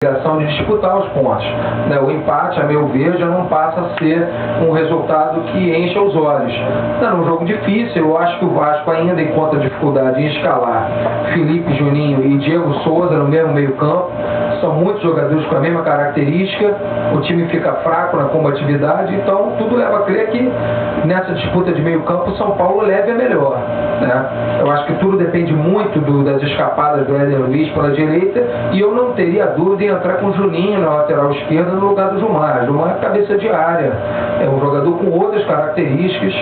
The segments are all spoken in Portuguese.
obrigação de disputar os pontos. O empate, a meu ver, já não passa a ser um resultado que encha os olhos. É um jogo difícil, eu acho que o Vasco ainda encontra dificuldade em escalar Felipe, Juninho e Diego Souza no mesmo meio campo. São muitos jogadores com a mesma característica, o time fica fraco na combatividade, então tudo leva a crer que nessa disputa de meio campo o São Paulo leve a melhor. Eu acho que tudo depende muito das escapadas do Éder Luiz pela direita, e eu não teria dúvida em entrar com o Juninho na lateral esquerda no lugar do Gilmar. Gilmar é cabeça de área, é um jogador com outras características.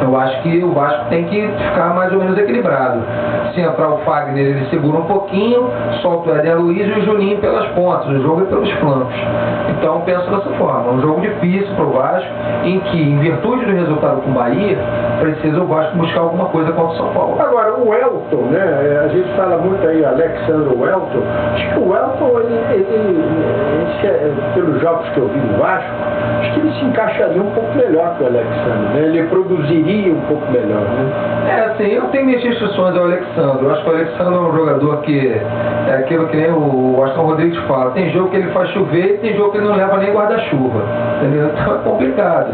Eu acho que o Vasco tem que ficar mais ou menos equilibrado. Se entrar o Fagner, ele segura um pouquinho, solta o Éder Luiz e o Juninho pelas pontas, o jogo é pelos flancos. Então penso dessa forma, um jogo difícil para o Vasco, em que, em virtude do resultado com o Bahia, precisa o Vasco buscar alguma coisa contra o São Paulo. Agora, o Welton, né? A gente fala muito aí, Alexandre Welton. Acho que o Welton, pelos jogos que eu vi no Vasco, acho que ele se encaixaria um pouco melhor que o Alexandre, né? Ele produziria um pouco melhor, né? Assim, eu tenho minhas restrições ao Alexandre. Eu acho que o Alexandre é um jogador que é aquilo que nem o Aston Rodrigues fala. Tem jogo que ele faz chover e tem jogo que ele não leva nem guarda-chuva. Entendeu? Então é complicado.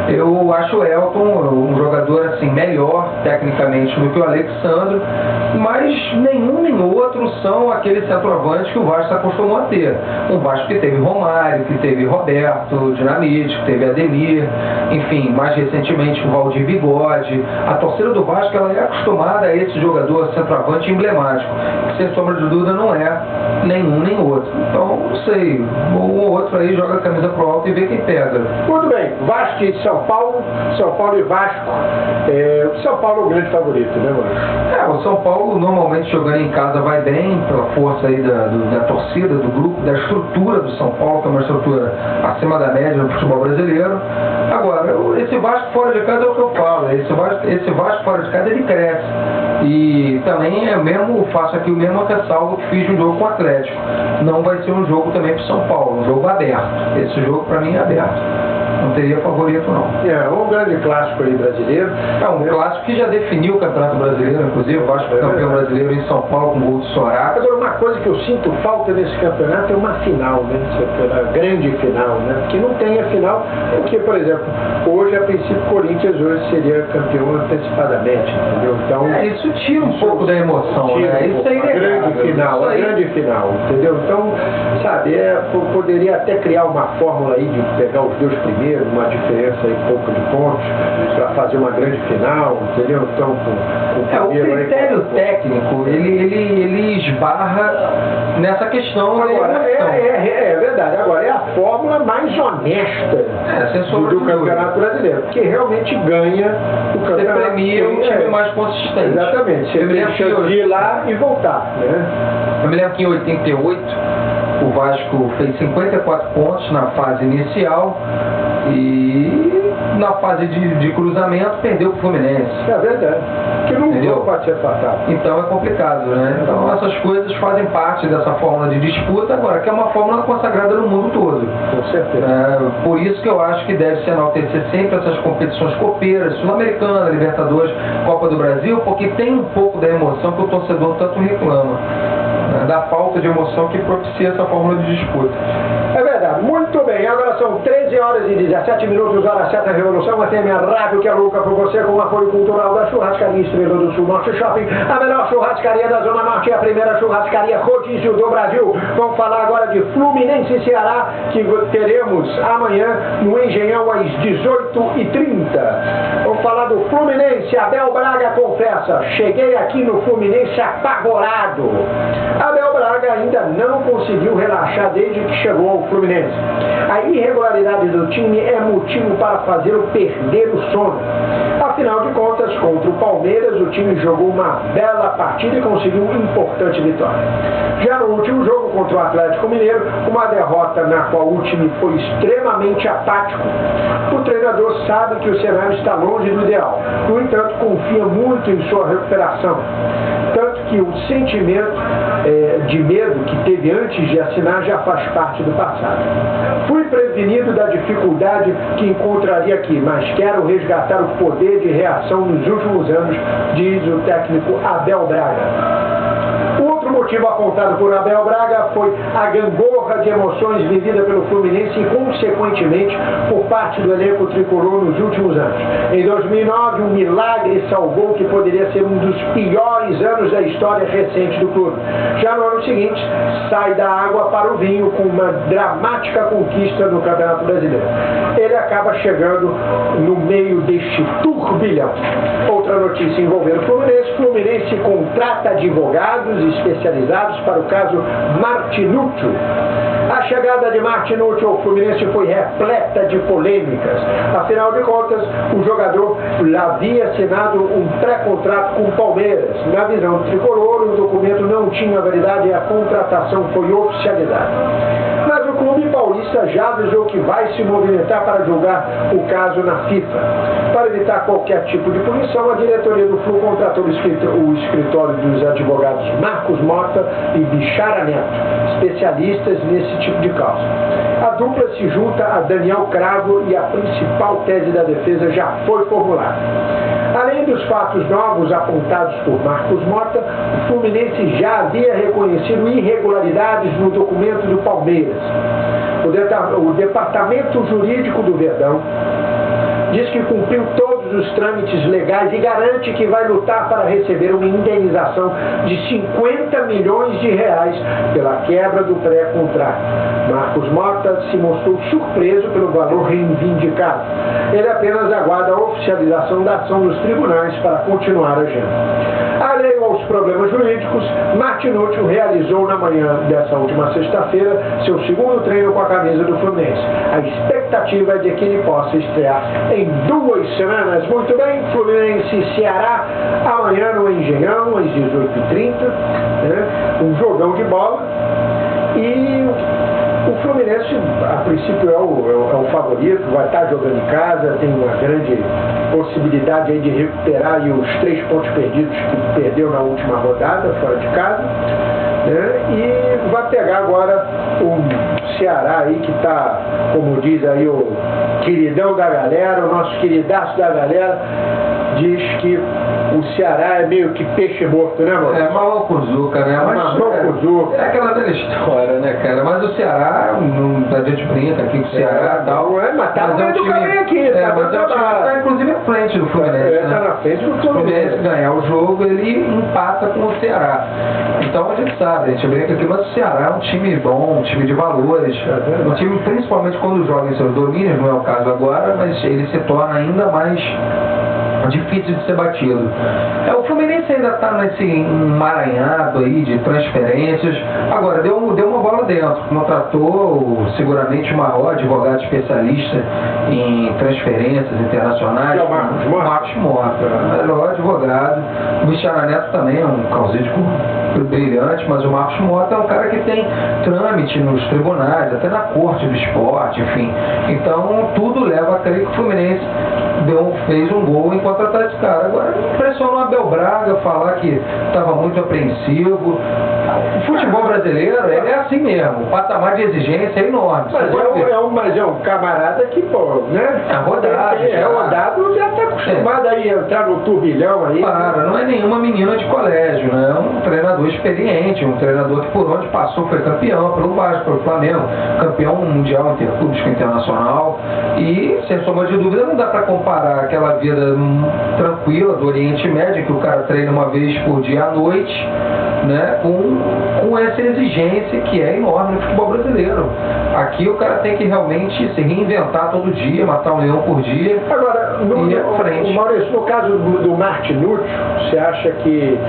Eu acho o Elton um jogador assim, melhor tecnicamente do que o Alexandre, mas nenhum nem outro são aqueles centroavantes que o Vasco acostumou a ter. Um Vasco que teve Romário, que teve Roberto Dinamite, que teve Ademir, enfim, mais recentemente o Valdir Bigode. A torcida do Vasco ela é acostumada a esse jogador centroavante emblemático, que sem sombra de dúvida não é nenhum nem outro. Então, não sei, um ou outro aí joga a camisa pro alto e vê quem pega. Muito bem, Vasco e São Paulo e Vasco. O São Paulo é o grande favorito, né, mano? O São Paulo normalmente jogando em casa vai bem, pela força aí da torcida, do grupo, da estrutura do São Paulo, que é uma estrutura acima da média no futebol brasileiro. Agora, esse Vasco fora de casa é o que eu falo, esse Vasco fora de casa ele cresce. E também faço aqui o mesmo ressalvo que fiz no jogo com o Atlético. Não vai ser um jogo também para o São Paulo, um jogo aberto. Esse jogo para mim é aberto. Não teria favorito, não. Um grande clássico aí brasileiro. Um clássico que já definiu o Campeonato Brasileiro, inclusive o Vasco campeão brasileiro em São Paulo com o gol do Soraca. Agora, uma coisa que eu sinto falta nesse campeonato é uma final, né? A grande final, né? Porque não tem a final, porque, por exemplo, hoje, a princípio, o Corinthians hoje seria campeão antecipadamente, entendeu? Então, isso tira um pouco da emoção, né? Isso é a grande final, entendeu? Então, sabe, poderia até criar uma fórmula aí de pegar os dois primeiros, uma diferença aí pouco de pontos para fazer uma grande final, entendeu? Então, o critério técnico ele esbarra nessa questão. Agora, é verdade. Agora, é a fórmula mais honesta do Campeonato Brasileiro, porque realmente ganha o campeonato. Você premia um time mais consistente. Exatamente. Você tem chance de ir lá e voltar, né? Eu me lembro que em 88 o Vasco fez 54 pontos na fase inicial e na fase de cruzamento perdeu o Fluminense. É verdade. Que não pode ser fatal. Então é complicado, né? Então essas coisas fazem parte dessa fórmula de disputa, agora que é uma fórmula consagrada no mundo todo. Com certeza. Por isso que eu acho que deve se enaltecer sempre essas competições copeiras, Sul-Americana, Libertadores, Copa do Brasil, porque tem um pouco da emoção que o torcedor tanto reclama. Da falta de emoção que propicia essa fórmula de disputa. É verdade, muito bem. Agora são 13 horas e 17 minutos, hora certa, Revolução. Até minha rádio que é louca por você, com o apoio cultural da Churrascaria Estrela do Sul Norte Shopping, a melhor churrascaria da Zona Norte e a primeira churrascaria rodízio do Brasil. Vamos falar agora de Fluminense e Ceará, que teremos amanhã no Engenhão às 18h30. Vamos falar do Fluminense. Abel Braga confessa: cheguei aqui no Fluminense apavorado. Abel Braga ainda não conseguiu relaxar desde que chegou ao Fluminense. A irregularidade do time é motivo para fazê-lo perder o sono. Afinal de contas, contra o Palmeiras, o time jogou uma bela partida e conseguiu uma importante vitória. Já no último jogo contra o Atlético Mineiro, uma derrota na qual o time foi extremamente apático, o treinador sabe que o cenário está longe do ideal. No entanto, confia muito em sua recuperação. Tanto que o sentimento de medo que teve antes de assinar já faz parte do passado. Fui prevenido da dificuldade que encontraria aqui, mas quero resgatar o poder de reação nos últimos anos, diz o técnico Abel Braga. O outro Outro motivo apontado por Abel Braga foi a gangorra de emoções vivida pelo Fluminense e, consequentemente, por parte do elenco tricolor nos últimos anos. Em 2009, um milagre salvou o que poderia ser um dos piores anos da história recente do clube. Já no ano seguinte, sai da água para o vinho com uma dramática conquista no Campeonato Brasileiro. Ele acaba chegando no meio deste turbilhão. Outra notícia envolvendo o Fluminense. Fluminense contrata advogados especializados para o caso Martinútil. A chegada de Martinútil ao Fluminense foi repleta de polêmicas. Afinal de contas, o jogador havia assinado um pré-contrato com o Palmeiras. Na visão do tricolor, o documento não tinha validade e a contratação foi oficializada. Mas o clube paulista já avisou que vai se movimentar para julgar o caso na FIFA. Para evitar qualquer tipo de punição, a diretoria do Flu contratou o escritório dos advogados Marcos Mota e Bichara Neto, especialistas nesse tipo de causa. A dupla se junta a Daniel Cravo e a principal tese da defesa já foi formulada. Além dos fatos novos apontados por Marcos Mota, o Fluminense já havia reconhecido irregularidades no documento do Palmeiras. O Departamento Jurídico do Verdão diz que cumpriu todos os trâmites legais e garante que vai lutar para receber uma indenização de 50 milhões de reais pela quebra do pré-contrato. Marcos Mota se mostrou surpreso pelo valor reivindicado. Ele apenas aguarda a oficialização da ação dos tribunais para continuar agindo. Alheio aos problemas jurídicos, Martinútil realizou na manhã dessa última sexta-feira seu segundo treino com a camisa do Fluminense. A expectativa é de que ele possa estrear em 2 semanas. Muito bem, Fluminense e Ceará, amanhã no Engenhão, às 18h30, né? Um jogão de bola. E o Fluminense, a princípio, é o favorito, vai estar jogando em casa, tem uma grande possibilidade aí de recuperar aí os 3 pontos perdidos que perdeu na última rodada, fora de casa, né? E vai pegar agora o Ceará aí, que está, como diz aí o queridão da galera, o nosso queridaço da galera, diz que o Ceará é meio que peixe morto, né, mano? É mal cuzuca, né? É aquela velha história, né, cara? Mas o Ceará, a gente brinca aqui com o Ceará e tal. Mas tá no meio do caminho aqui, mas o time tá inclusive à frente do Fluminense, né? Tá na frente do Fluminense ganhar o jogo, ele empata com o Ceará. Então a gente sabe, a gente brinca aqui, mas o Ceará é um time bom, um time de valores, um time principalmente quando joga em seus domínios, não é o caso agora, mas ele se torna ainda mais difícil de ser batido. O Fluminense ainda está nesse emaranhado aí de transferências. Agora, deu uma bola dentro. Contratou seguramente o maior advogado especialista em transferências internacionais. É o Marcos Mota, melhor advogado. O Bichara Neto também é um causídico brilhante, mas o Marcos Mota é um cara que tem trâmite nos tribunais, até na corte do esporte, enfim. Então, tudo leva a crer que o Fluminense fez um gol em contratar esse cara. Agora, impressionou o Abel Braga falar que estava muito apreensivo. O futebol brasileiro, ele é assim mesmo. O patamar de exigência é enorme. Mas é um camarada que, pô, né? É rodado. Já está acostumado aí a entrar no turbilhão aí. Para, não é nenhuma menina de colégio, né? É um treinador experiente, um treinador que por onde passou foi campeão, pelo Vasco, pelo Flamengo, campeão mundial interclubes internacional. E, sem sombra de dúvida, não dá para comparar aquela vida tranquila do Oriente Médio, que o cara treina uma vez por dia à noite, né, com essa exigência que é enorme no futebol brasileiro. Aqui o cara tem que realmente se reinventar todo dia, matar um leão por dia. Agora, Maurício, no caso do Martinútil, você acha que,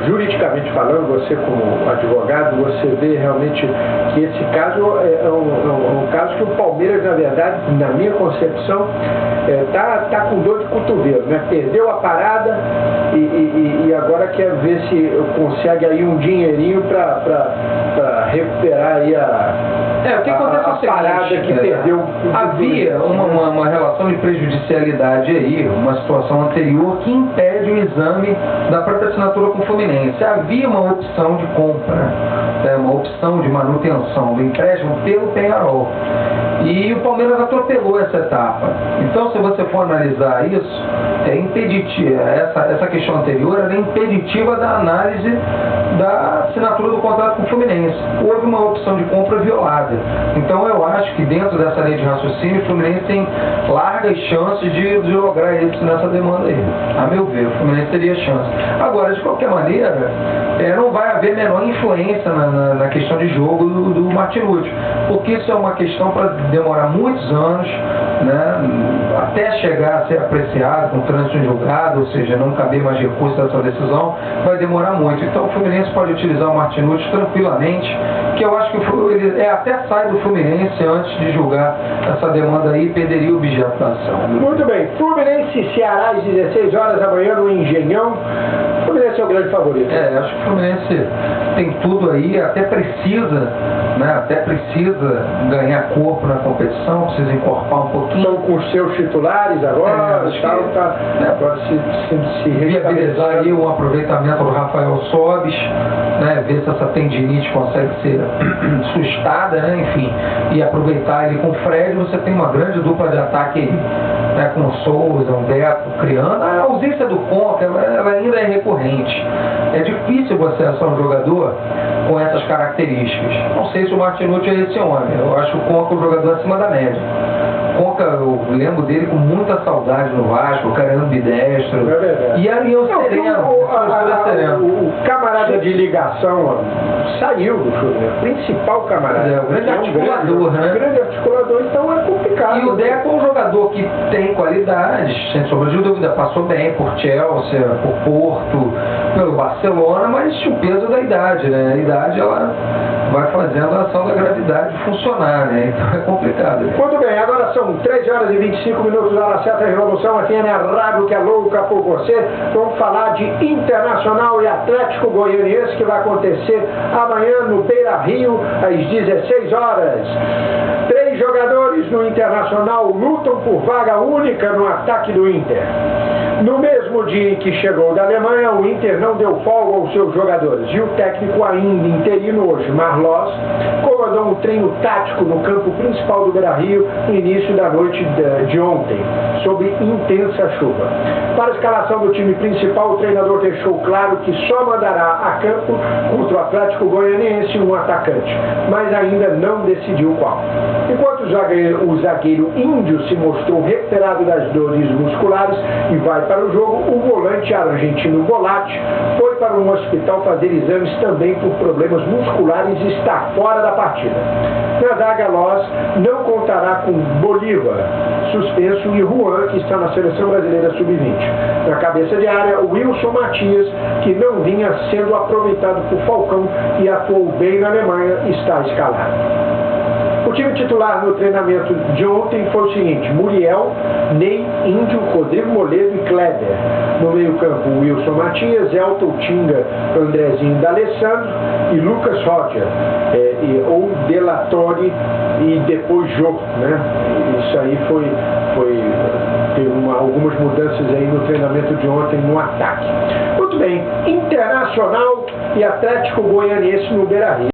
juridicamente falando, você como advogado, você vê realmente que esse caso é um caso que o Palmeiras, na verdade, na minha concepção, tá com dor de cotovelo, né? Perdeu a parada e agora quer ver se consegue aí um dinheirinho para recuperar aí o que acontece é o seguinte, parada que perdeu. Havia uma relação de prejudicialidade aí, uma situação anterior que impede pede o exame da própria assinatura com o Fluminense. Havia uma opção de compra, uma opção de manutenção do empréstimo pelo Peñarol. E o Palmeiras atropelou essa etapa. Então, se você for analisar isso, é impeditiva, essa questão anterior é impeditiva da análise da assinatura do contrato com o Fluminense. Houve uma opção de compra violada. Então, eu acho que dentro dessa lei de raciocínio, o Fluminense tem largas chances de lograr isso nessa demanda aí. A meu ver, o Fluminense teria chance. Agora, de qualquer maneira, não vai haver menor influência na questão de jogo do Martinuzzi, porque isso é uma questão para demorar muitos anos, né, até chegar a ser apreciado com trânsito em julgado, ou seja, não caber mais recurso dessa decisão, vai demorar muito. Então o Fluminense pode utilizar o Martinuzzi tranquilamente, que eu acho que ele até sai do Fluminense antes de julgar essa demanda aí e perderia o objeto da ação. Muito bem, Fluminense e Ceará às 16 horas amanhã no Engenhão. O Fluminense é o grande favorito. Acho que o Fluminense tem tudo aí, até precisa ganhar corpo na competição, precisa encorpar um pouquinho. Estão com os seus titulares agora, agora se viabilizar aí o aproveitamento do Rafael Sobis, né, ver se essa tendinite consegue ser sustada, né, enfim, e aproveitar ele com o Fred. Você tem uma grande dupla de ataque aí, né, com o Souza, o Beto criando. A ausência do Conca, ela ainda é recorrente. É difícil você achar um jogador com essas características. Não sei se o Martinuzzi é esse homem. Eu acho o Conca um jogador acima da média. Conca, eu lembro dele com muita saudade no Vasco, o cara era ambidestro. E ali eu sereno. O camarada de ligação saiu do Fluminense, principal camarada. O grande articulador, né? O grande articulador, então é complicado. E o Deco é um jogador que tem qualidades, sem sombra de dúvida, passou bem por Chelsea, por Porto, pelo Barcelona, mas o peso da idade, né? A idade, ela vai fazendo a ação da gravidade funcionar, né? Então é complicado. Muito bem, agora são 13 horas e 25 minutos da Hora Certa Revolução, aqui é a rádio que é louca por você. Vamos falar de Internacional e Atlético Goianiense, que vai acontecer amanhã no Beira-Rio, às 16 horas. 3 jogadores no Internacional lutam por vaga única no ataque do Inter. No mesmo dia em que chegou da Alemanha, o Inter não deu folga aos seus jogadores. E o técnico ainda interino hoje, Marlos, comandou um treino tático no campo principal do Beira-Rio no início da noite de ontem, sob intensa chuva. Para a escalação do time principal, o treinador deixou claro que só mandará a campo contra o Atlético Goianiense um atacante, mas ainda não decidiu qual. Enquanto o zagueiro índio se mostrou recuperado das dores musculares e vai para o jogo, o volante argentino Volatti foi para um hospital fazer exames também por problemas musculares e está fora da partida. Na zaga, Loz não contará com Bolívar, suspenso, e Juan, que está na seleção brasileira sub-20. Na cabeça de área, o Wilson Matias, que não vinha sendo aproveitado por Falcão e atuou bem na Alemanha, está escalado. O time titular no treinamento de ontem foi o seguinte: Muriel, Ney, Índio, Rodrigo Moledo e Kleber. No meio-campo, Wilson Matias, Elton Tinga, Andrezinho D'Alessandro e Lucas Roger, ou Delatori e depois Jô, né? Isso aí teve algumas mudanças aí no treinamento de ontem no ataque. Muito bem, Internacional e Atlético Goianiense no Beira-Rio.